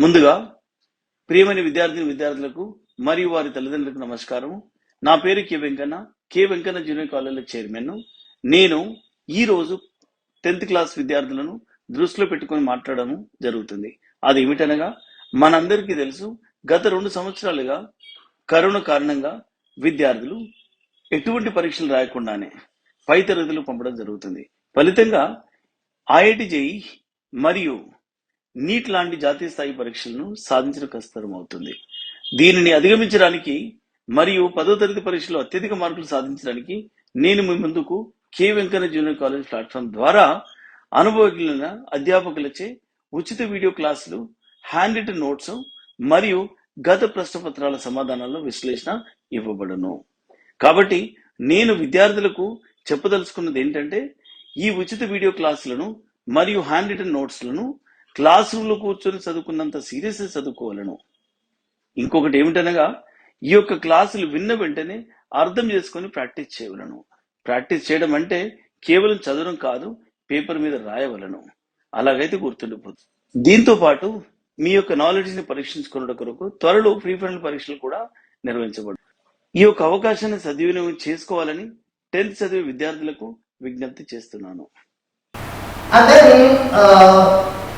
ముందుగా ప్రియమైన విద్యార్థులకు మరియు వారి తల్లిదండ్రులకు నమస్కారం. నా పేరు K Venkanna junior college chairman. నేను ఈ రోజు 10th క్లాస్ విద్యార్థులను దృష్టిలో పెట్టుకొని మాట్లాడడం జరుగుతుంది. అది ఏమిటనగా, మనందరికీ తెలుసు, గత 2 సంవత్సరాలుగా కరోనా కారణంగా విద్యార్థులు ఎటువంటి పరీక్షలు రాయకుండానే పై తరగతులు పంపడం జరుగుతుంది. ఫలితంగా ఐఐటి జేఈఈ మరియు నీట్ లాంటి జాతీయ స్థాయి పరీక్షలను సాధించడం కష్టతరం అవుతుంది. దీనిని అధిగమించడానికి మరియు 10వ తరగతి పరీక్షలో అత్యధిక మార్కులు సాధించడానికి నేను మీ ముందుకు K Venkanna junior college platform ద్వారా అనుభవజ్ఞులైన అధ్యాపకులచే ఉచిత వీడియో క్లాసులు, హ్యాండ్ రిటన్ నోట్స్ మరియు గత ప్రశ్నపత్రాల సమాధానాల విశ్లేషణ ఇవ్వబడును. కాబట్టి నేను విద్యార్థులకు చెప్పదలుచుకున్నది ఏంటంటే, ఈ ఉచిత వీడియో క్లాసులను మరియు హ్యాండ్ రిటన్ నోట్స్లను క్లాస్ రూమ్ లో కూర్చొని చదువుకున్నంత సీరియస్ చదువుకోవాలను. ఇంకొకటి ఏమిటనగా, ఈ యొక్క క్లాసులు విన్న వెంటనే అర్థం చేసుకొని ప్రాక్టీస్ చేయవలను. ప్రాక్టీస్ చేయడం అంటే కేవలం చదవడం కాదు, పేపర్ మీద రాయవలను. అలాగైతే గుర్తుండిపోతుంది. దీంతో పాటు మీ యొక్క నాలెడ్జ్ ని పరీక్షించుకున్న కొరకు త్వరలో ప్రీ ఫైనల్ పరీక్షలు కూడా నిర్వహించబడు. ఈ యొక్క అవకాశాన్ని సద్వినియోగం చేసుకోవాలని 10th చదివే విద్యార్థులకు విజ్ఞప్తి చేస్తున్నాను. And then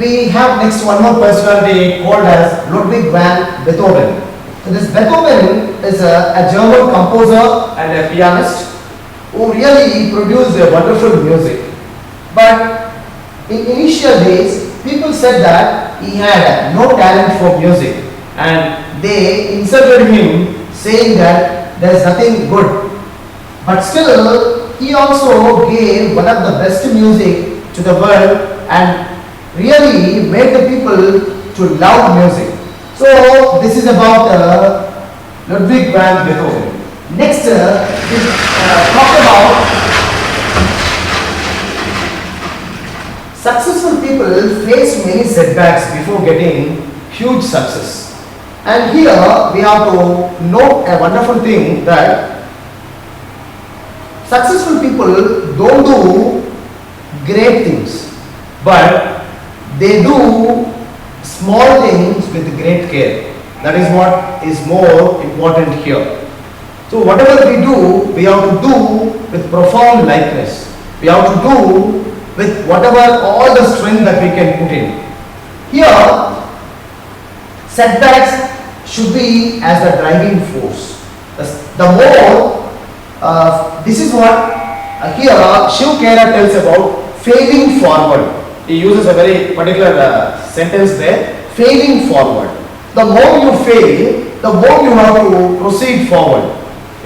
we have next one more personality called as Ludwig van Beethoven. So this Beethoven is a German composer and a pianist who really produced a wonderful music. But in initial days, people said that he had no talent for music, and they insulted him, saying that there is nothing good. But still, he also gave one of the best music to the world and really made the people to love music. So this is about Ludwig van Beethoven. Next, we talk about successful people face many setbacks before getting huge success. And here we have to note a wonderful thing, that successful people don't do great things, but they do small things with great care. That is what is more important here. So whatever we do, we have to do with profound likeness. We have to do with whatever all the strength that we can put in. Here, setbacks should be as the driving force. The more, this is what here Shiv Khera tells about failing forward. He uses a very particular sentence there, failing forward. The more you fail, the more you have to proceed forward.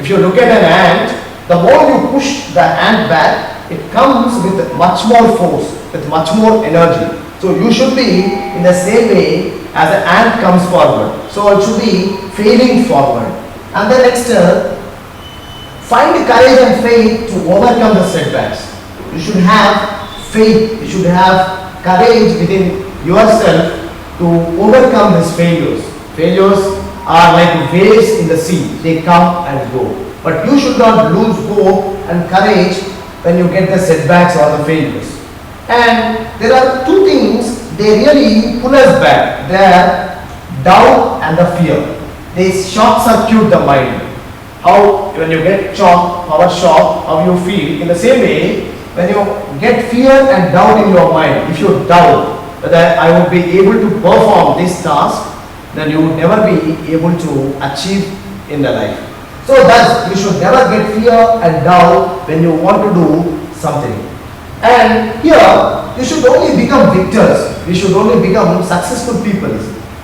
If you look at an ant, the more you push the ant back, it comes with much more force, with much more energy. So you should be in the same way as an ant comes forward. So it should be failing forward. And then next, find courage and faith to overcome the setbacks. You should have faith, you should have courage within yourself to overcome these failures. Failures are like waves in the sea, they come and go. But you should not lose hope and courage when you get the setbacks or the failures. And there are two things, they really pull us back. They are doubt and the fear. They short circuit the mind. How when you get power shock, how you feel. In the same way, when you get fear and doubt in your mind, if you doubt whether I would be able to perform this task, then you would never be able to achieve in the life. So thus, you should never get fear and doubt when you want to do something. And here, you should only become victors. You should only become successful people,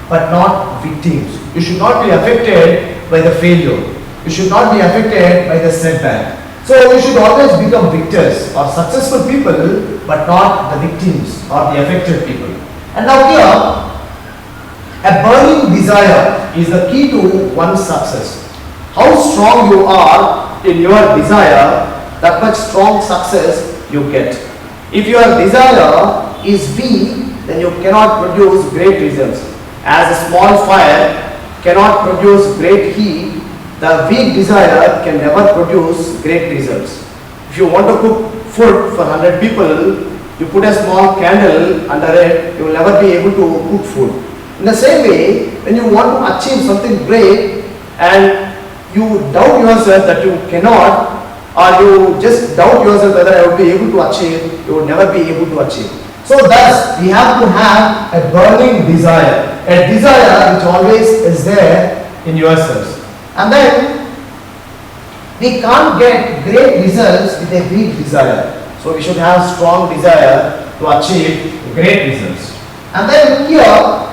but not victims. You should not be affected by the failure. You should not be affected by the setback. So you should always become victors or successful people, but not the victims or the affected people. And now here, a burning desire is the key to one's success. How strong you are in your desire, that much strong success you get. If your desire is weak, then you cannot produce great results. As a small fire cannot produce great heat, the weak desire can never produce great results. If you want to cook food for 100 people, you put a small candle under it, you will never be able to cook food. In the same way, when you want to achieve something great and you doubt yourself that you cannot, or you just doubt yourself whether I would be able to achieve, you would never be able to achieve. So thus, we have to have a burning desire, a desire which always is there in yourselves. And then, we can't get great results with a weak desire. So we should have strong desire to achieve great results. And then here,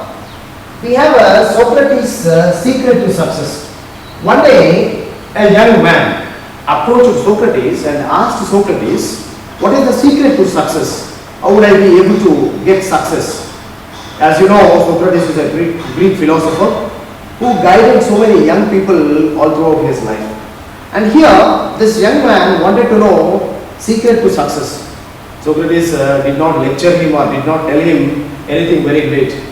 we have a Socrates' secret to success. One day, a young man approached Socrates and asked Socrates, what is the secret to success? How would I be able to get success? As you know, Socrates is a Greek philosopher who guided so many young people all throughout his life. And here, this young man wanted to know secret to success. Socrates did not lecture him or did not tell him anything very great.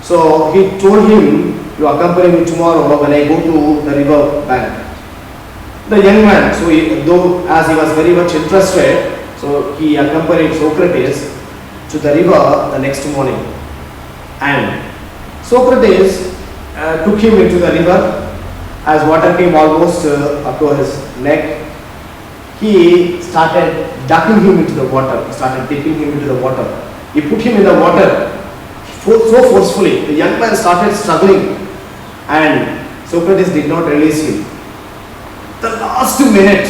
So he told him, you accompany me tomorrow when I go to the river bank. The young man, so as he was very much interested, so he accompanied Socrates to the river the next morning. And Socrates took him into the river. As water came almost up to his neck, he started ducking him into the water, started dipping him into the water. He put him in the water so forcefully. The young man started struggling and Socrates did not release him. The last minute,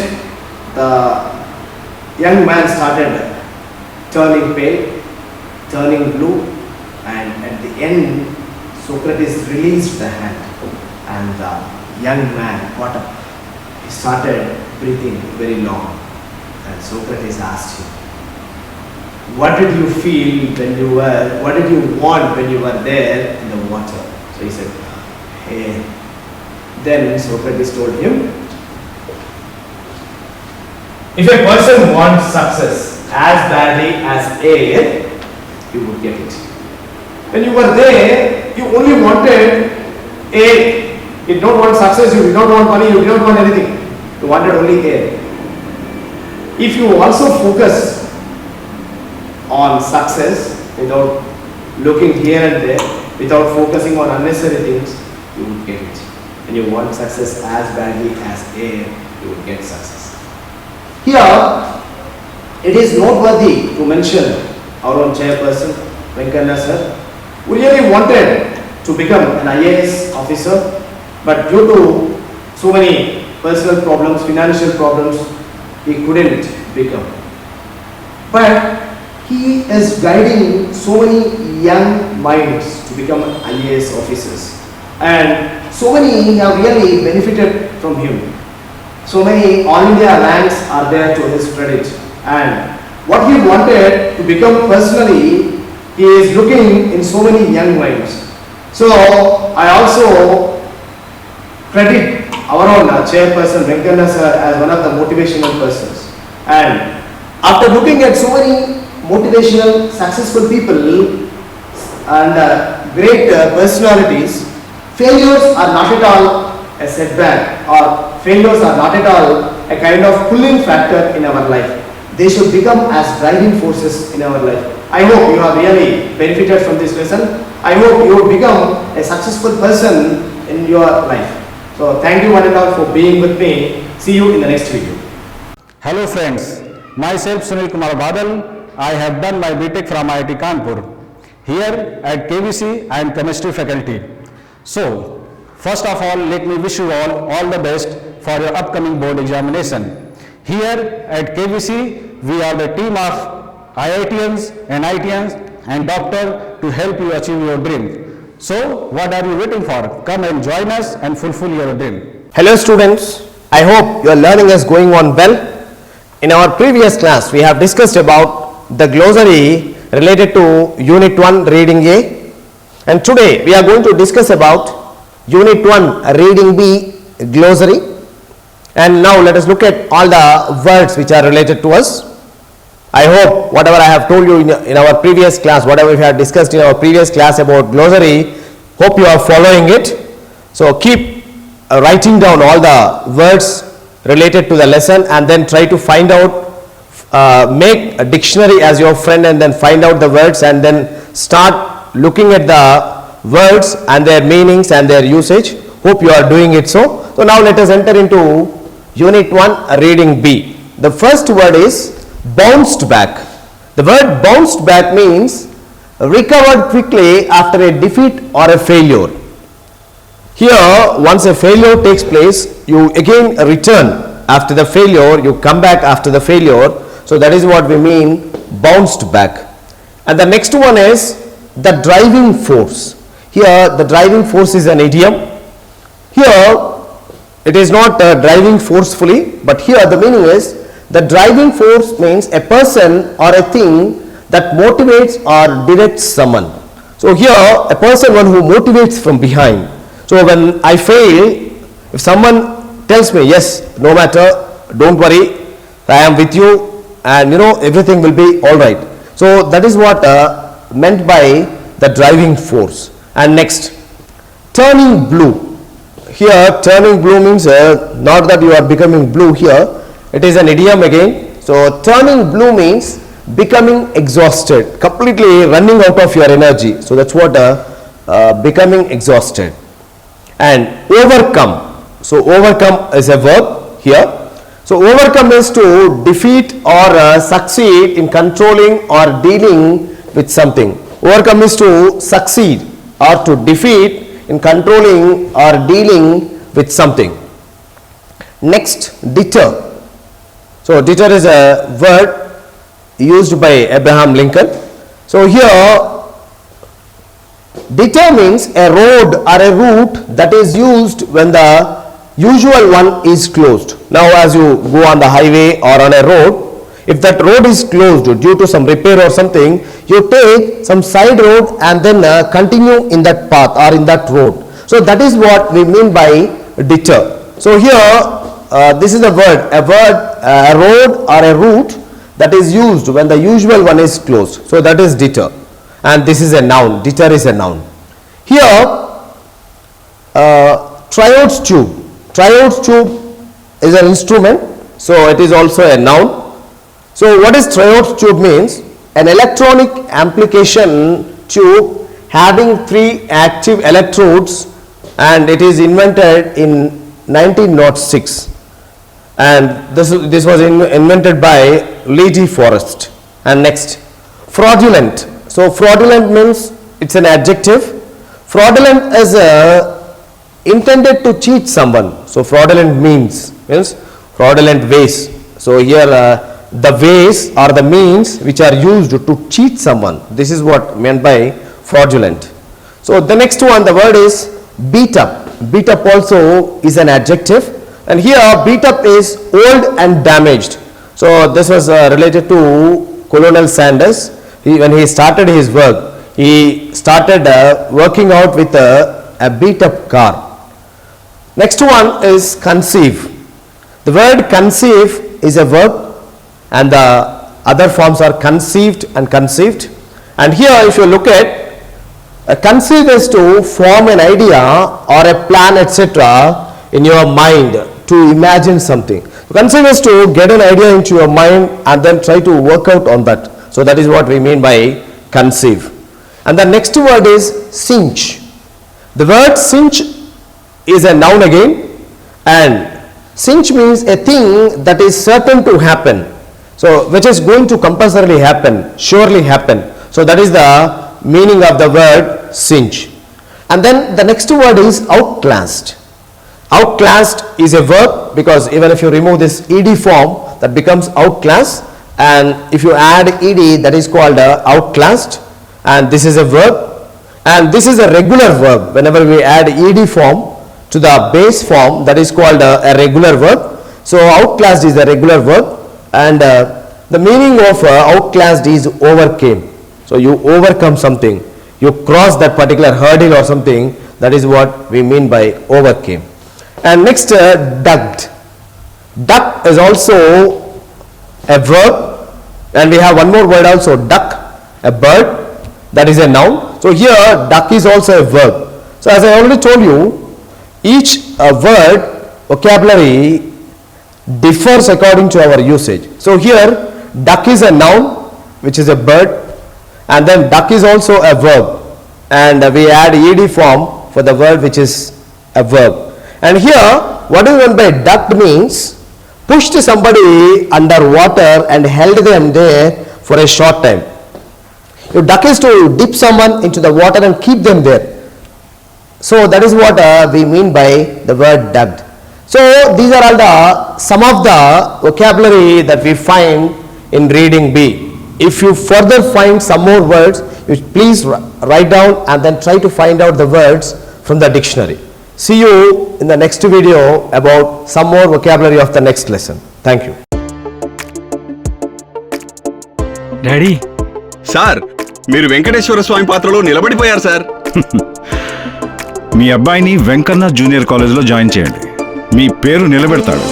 the young man started turning pale, turning blue, and at the end, Socrates released the hand and the young man got up. He started breathing very long and Socrates asked him, what did you feel when you were, what did you want when you were there in the water? So he said, hey. Then Socrates told him, if a person wants success as badly as air, you would get it. When you were there, you only wanted air. You did not want success, you did not want money, you did not want anything. You wanted only air. If you also focus on success without looking here and there, without focusing on unnecessary things, you would get it. When you want success as badly as air, you would get success. Here, it is noteworthy to mention our own chairperson, Venkana sir, who really wanted to become an IAS officer, but due to so many personal problems, financial problems, he couldn't become. But he is guiding so many young minds to become IAS officers, and so many have really benefited from him. So many All India ranks are there to his credit, and what he wanted to become personally, he is looking in so many young minds. So I also credit our own chairperson Venkana sir as one of the motivational persons. And after looking at so many motivational, successful people and great personalities, failures are not at all a setback, or failures are not at all a kind of pulling factor in our life. They should become as driving forces in our life. I hope you have really benefited from this lesson. I hope you will become a successful person in your life. So thank you one and all for being with me. See you in the next video. Hello friends, myself Sunil Kumar Badal. I have done my BTech from IIT Kanpur. Here at KVC I am chemistry faculty. So first of all, let me wish you all the best for your upcoming board examination. Here at KVC we are the team of IITians and ITians and doctor to help you achieve your dream. So what are you waiting for? Come and join us and fulfill your dream. Hello students, I hope your learning is going on well. In our previous class, we have discussed about the glossary related to Unit 1 Reading A, and today we are going to discuss about Unit 1 Reading B glossary. And now let us look at all the words which are related to us. I hope whatever I have told you in our previous class, whatever we have discussed in our previous class about glossary, hope you are following it. So keep writing down all the words related to the lesson and then try to find out, make a dictionary as your friend and then find out the words and then start looking at the words and their meanings and their usage. Hope you are doing it so. So now let us enter into Unit 1 Reading B. The first word is bounced back. The word bounced back means recovered quickly after a defeat or a failure. Here, once a failure takes place, you again return after the failure, you come back after the failure. So that is what we mean bounced back. And the next one is the driving force. Here, the driving force is an idiom. Here, it is not driving forcefully, but here the meaning is the driving force means a person or a thing that motivates or directs someone. So here a person one who motivates from behind. So when I fail, if someone tells me, yes, no matter, don't worry, I am with you and everything will be alright. So that is what meant by the driving force. And next, turning blue. Here turning blue means not that you are becoming blue here. It is an idiom again. So turning blue means becoming exhausted, completely running out of your energy. So that's what becoming exhausted. And overcome. So overcome is a verb here. So overcome is to defeat or succeed in controlling or dealing with something. Overcome is to succeed or to defeat in controlling or dealing with something. Next, deter. So deter is a word used by Abraham Lincoln. So here deter means a road or a route that is used when the usual one is closed. Now as you go on the highway or on a road, if that road is closed due to some repair or something, you take some side road and then continue in that path or in that road. So that is what we mean by deter. So here this is a word, a road or a route that is used when the usual one is closed. So that is deter. And this is a noun. Deter is a noun. Here triodes tube. Triodes tube is an instrument. So it is also a noun. So what is triodes tube means? An electronic amplification tube having 3 active electrodes, and it is invented in 1906. And this was invented by Lee D. Forrest. And next, fraudulent. So fraudulent means it's an adjective. Fraudulent is intended to cheat someone. So fraudulent means fraudulent ways. So here the ways are the means which are used to cheat someone. This is what meant by fraudulent. So the next one, the word is beat up. Beat up also is an adjective. And here beat up is old and damaged. So this was related to Colonel Sanders. When he started his work, he started working out with a beat up car. Next one is conceive. The word conceive is a verb and the other forms are conceived and conceived. And here if you look at conceive is to form an idea or a plan etc. in your mind, to imagine something. Conceive is to get an idea into your mind and then try to work out on that. So that is what we mean by conceive. And the next word is cinch. The word cinch is a noun again, and cinch means a thing that is certain to happen. So which is going to compulsorily happen, surely happen. So that is the meaning of the word cinch. And then the next word is outclassed. Outclassed is a verb, because even if you remove this ed form, that becomes outclassed, and if you add ed, that is called outclassed, and this is a verb, and this is a regular verb. Whenever we add ed form to the base form, that is called a regular verb. So outclassed is a regular verb, and the meaning of outclassed is overcame. So you overcome something, you cross that particular hurdle or something. That is what we mean by overcame. And next, ducked. Duck is also a verb, and we have one more word also, duck, a bird, that is a noun. So here duck is also a verb. So as I already told you, each word vocabulary differs according to our usage. So here duck is a noun, which is a bird, and then duck is also a verb. and we add ed form for the word which is a verb. And here what is meant by ducked means pushed somebody under water and held them there for a short time. You duck is to dip someone into the water and keep them there. So that is what we mean by the word ducked. So these are all the some of the vocabulary that we find in reading B. If you further find some more words, you please write down and then try to find out the words from the dictionary. See you in the next video about some more vocabulary of the next lesson. Thank you. Daddy sir మీరు వెంకటేశ్వర స్వామి పాత్రలో నిలబడిపోయారు sir. మీ అబ్బాయిని Venkanna junior కాలేజ్లో join చేయండి. మీ పేరు నిలబెడతాడు.